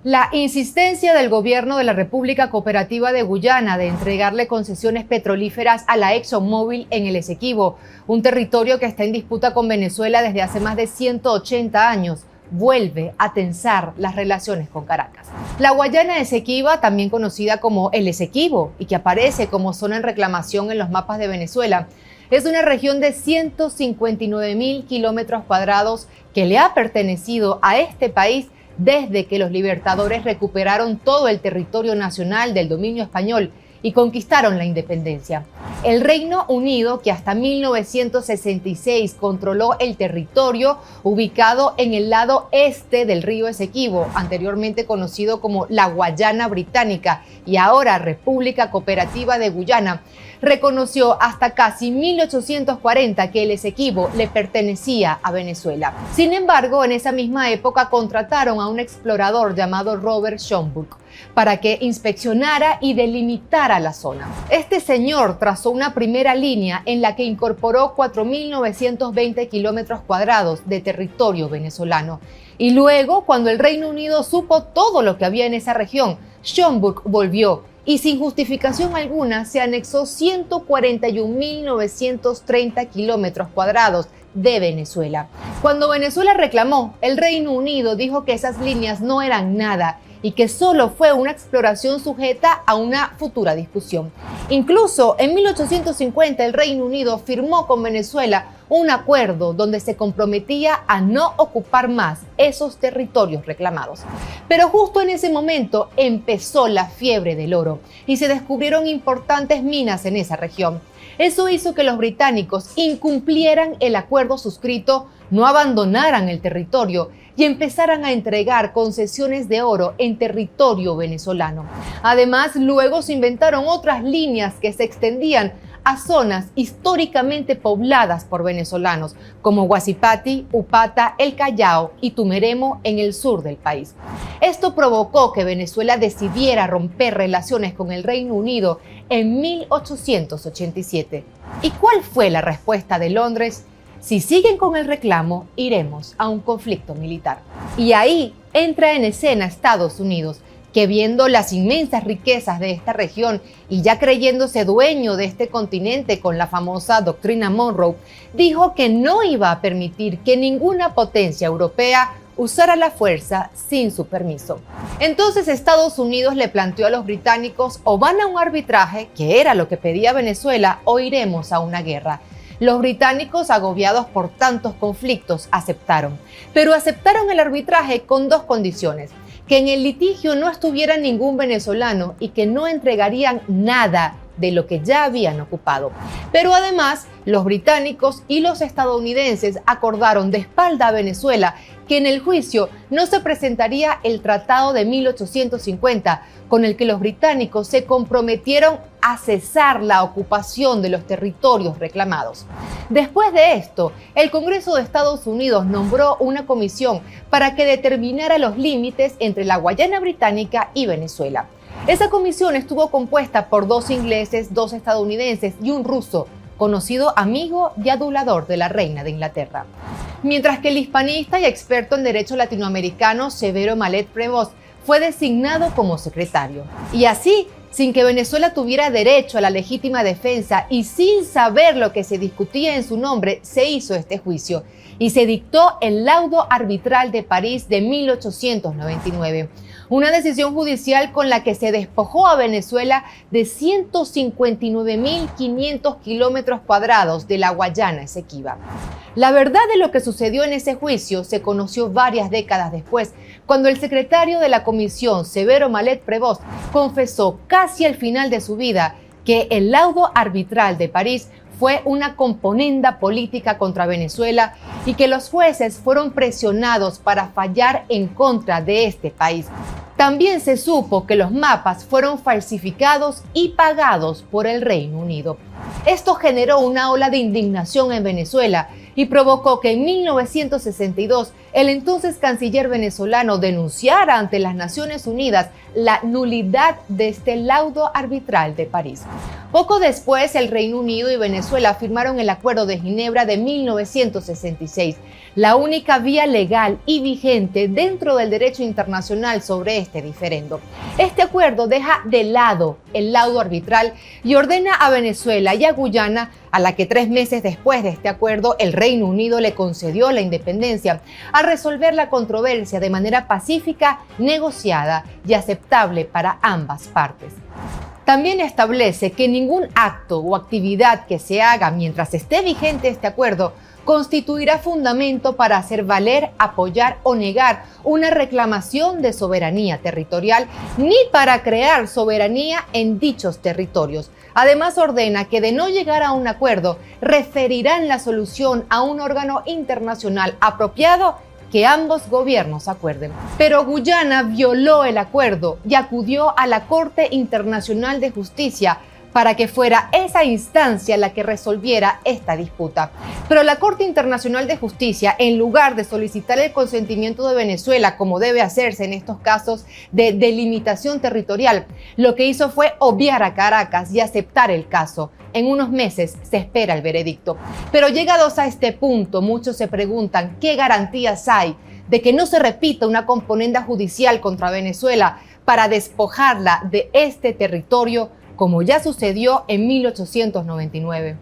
La insistencia del gobierno de la República Cooperativa de Guyana de entregarle concesiones petrolíferas a la ExxonMobil en el Esequibo, un territorio que está en disputa con Venezuela desde hace más de 180 años, vuelve a tensar las relaciones con Caracas. La Guayana Esequiba, también conocida como el Esequibo y que aparece como zona en reclamación en los mapas de Venezuela, es una región de 159.000 kilómetros cuadrados que le ha pertenecido a este país desde que los libertadores recuperaron todo el territorio nacional del dominio español y conquistaron la independencia. El Reino Unido, que hasta 1966 controló el territorio ubicado en el lado este del río Esequibo, anteriormente conocido como la Guayana Británica y ahora República Cooperativa de Guyana, reconoció hasta casi 1840 que el Esequibo le pertenecía a Venezuela. Sin embargo, en esa misma época contrataron a un explorador llamado Robert Schomburgk para que inspeccionara y delimitara la zona. Este señor trazó una primera línea en la que incorporó 4.920 kilómetros cuadrados de territorio venezolano. Y luego, cuando el Reino Unido supo todo lo que había en esa región, Schomburgk volvió y sin justificación alguna se anexó 141.930 kilómetros cuadrados de Venezuela. Cuando Venezuela reclamó, el Reino Unido dijo que esas líneas no eran nada y que solo fue una exploración sujeta a una futura discusión. Incluso en 1850 el Reino Unido firmó con Venezuela un acuerdo donde se comprometía a no ocupar más esos territorios reclamados. Pero justo en ese momento empezó la fiebre del oro y se descubrieron importantes minas en esa región. Eso hizo que los británicos incumplieran el acuerdo suscrito, no abandonaran el territorio y empezaran a entregar concesiones de oro en territorio venezolano. Además, luego se inventaron otras líneas que se extendían a zonas históricamente pobladas por venezolanos, como Guasipati, Upata, El Callao y Tumeremo en el sur del país. Esto provocó que Venezuela decidiera romper relaciones con el Reino Unido en 1887. ¿Y cuál fue la respuesta de Londres? Si siguen con el reclamo, iremos a un conflicto militar. Y ahí entra en escena Estados Unidos, que viendo las inmensas riquezas de esta región y ya creyéndose dueño de este continente con la famosa doctrina Monroe, dijo que no iba a permitir que ninguna potencia europea usara la fuerza sin su permiso. Entonces Estados Unidos le planteó a los británicos: o van a un arbitraje, que era lo que pedía Venezuela, o iremos a una guerra. Los británicos, agobiados por tantos conflictos, aceptaron. Pero aceptaron el arbitraje con dos condiciones: que en el litigio no estuviera ningún venezolano y que no entregarían nada de lo que ya habían ocupado. Pero además, los británicos y los estadounidenses acordaron de espalda a Venezuela que en el juicio no se presentaría el Tratado de 1850, con el que los británicos se comprometieron a cesar la ocupación de los territorios reclamados. Después de esto, el Congreso de Estados Unidos nombró una comisión para que determinara los límites entre la Guayana Británica y Venezuela. Esa comisión estuvo compuesta por 2 ingleses, 2 estadounidenses y un ruso, conocido amigo y adulador de la reina de Inglaterra. Mientras que el hispanista y experto en derecho latinoamericano Severo Malet-Prevost fue designado como secretario. Y así, sin que Venezuela tuviera derecho a la legítima defensa y sin saber lo que se discutía en su nombre, se hizo este juicio y se dictó el laudo arbitral de París de 1899. Una decisión judicial con la que se despojó a Venezuela de 159.500 kilómetros cuadrados de la Guayana Esequiba. La verdad de lo que sucedió en ese juicio se conoció varias décadas después, cuando el secretario de la comisión, Severo Malet-Prevost, confesó casi al final de su vida que el laudo arbitral de París fue una componenda política contra Venezuela y que los jueces fueron presionados para fallar en contra de este país. También se supo que los mapas fueron falsificados y pagados por el Reino Unido. Esto generó una ola de indignación en Venezuela y provocó que en 1962 el entonces canciller venezolano denunciara ante las Naciones Unidas la nulidad de este laudo arbitral de París. Poco después, el Reino Unido y Venezuela firmaron el Acuerdo de Ginebra de 1966, la única vía legal y vigente dentro del derecho internacional sobre este diferendo. Este acuerdo deja de lado el laudo arbitral y ordena a Venezuela y a Guyana, a la que 3 meses después de este acuerdo el Reino Unido le concedió la independencia, a resolver la controversia de manera pacífica, negociada y aceptable para ambas partes. También establece que ningún acto o actividad que se haga mientras esté vigente este acuerdo constituirá fundamento para hacer valer, apoyar o negar una reclamación de soberanía territorial, ni para crear soberanía en dichos territorios. Además, ordena que de no llegar a un acuerdo, referirán la solución a un órgano internacional apropiado que ambos gobiernos acuerden. Pero Guyana violó el acuerdo y acudió a la Corte Internacional de Justicia para que fuera esa instancia la que resolviera esta disputa. Pero la Corte Internacional de Justicia, en lugar de solicitar el consentimiento de Venezuela, como debe hacerse en estos casos de delimitación territorial, lo que hizo fue obviar a Caracas y aceptar el caso. En unos meses se espera el veredicto. Pero llegados a este punto, muchos se preguntan qué garantías hay de que no se repita una componenda judicial contra Venezuela para despojarla de este territorio, como ya sucedió en 1899.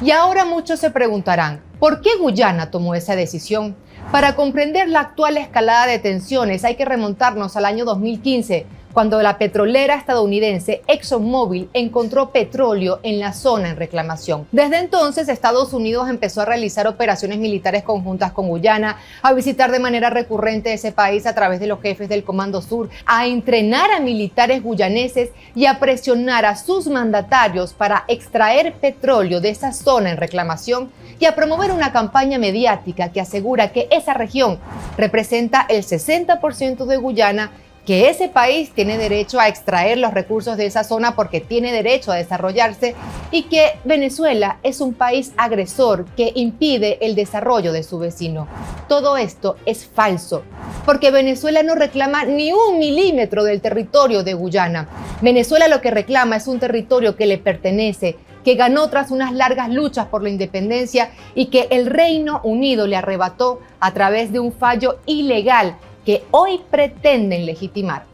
Y ahora muchos se preguntarán, ¿por qué Guyana tomó esa decisión? Para comprender la actual escalada de tensiones hay que remontarnos al año 2015, cuando la petrolera estadounidense ExxonMobil encontró petróleo en la zona en reclamación. Desde entonces, Estados Unidos empezó a realizar operaciones militares conjuntas con Guyana, a visitar de manera recurrente ese país a través de los jefes del Comando Sur, a entrenar a militares guyaneses y a presionar a sus mandatarios para extraer petróleo de esa zona en reclamación y a promover una campaña mediática que asegura que esa región representa el 60% de Guyana, que ese país tiene derecho a extraer los recursos de esa zona porque tiene derecho a desarrollarse y que Venezuela es un país agresor que impide el desarrollo de su vecino. Todo esto es falso, porque Venezuela no reclama ni 1 milímetro del territorio de Guyana. Venezuela lo que reclama es un territorio que le pertenece, que ganó tras unas largas luchas por la independencia y que el Reino Unido le arrebató a través de un fallo ilegal que hoy pretenden legitimar.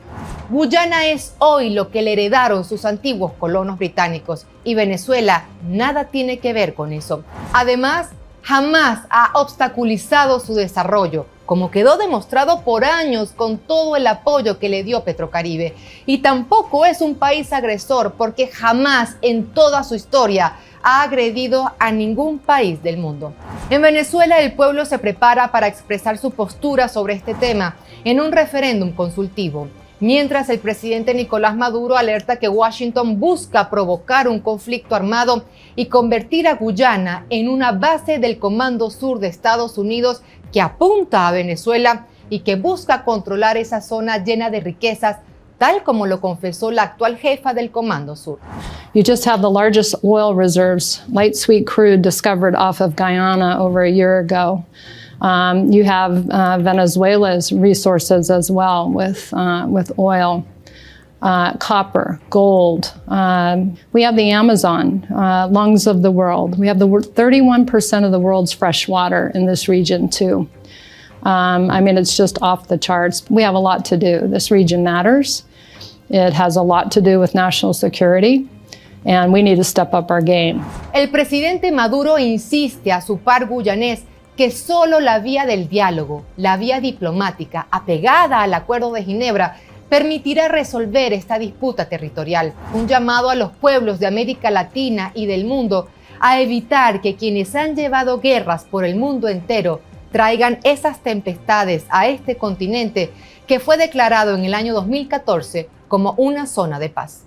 Guyana es hoy lo que le heredaron sus antiguos colonos británicos y Venezuela nada tiene que ver con eso. Además, jamás ha obstaculizado su desarrollo, como quedó demostrado por años con todo el apoyo que le dio Petrocaribe. Y tampoco es un país agresor porque jamás en toda su historia ha agredido a ningún país del mundo. En Venezuela, el pueblo se prepara para expresar su postura sobre este tema en un referéndum consultivo, mientras el presidente Nicolás Maduro alerta que Washington busca provocar un conflicto armado y convertir a Guyana en una base del Comando Sur de Estados Unidos que apunta a Venezuela y que busca controlar esa zona llena de riquezas, tal como lo confesó la actual jefa del Comando Sur. You just have the largest oil reserves, light sweet crude, discovered off of Guyana over a year ago. You have Venezuela's resources as well with oil, copper, gold. We have the Amazon, lungs of the world. We have 31% of the world's fresh water in this region too. I mean, it's just off the charts. We have a lot to do. This region matters. It has a lot to do with national security, and we need to step up our game. El presidente Maduro insiste a su par guyanés que solo la vía del diálogo, la vía diplomática, apegada al Acuerdo de Ginebra, permitirá resolver esta disputa territorial. Un llamado a los pueblos de América Latina y del mundo a evitar que quienes han llevado guerras por el mundo entero traigan esas tempestades a este continente que fue declarado en el año 2014 como una zona de paz.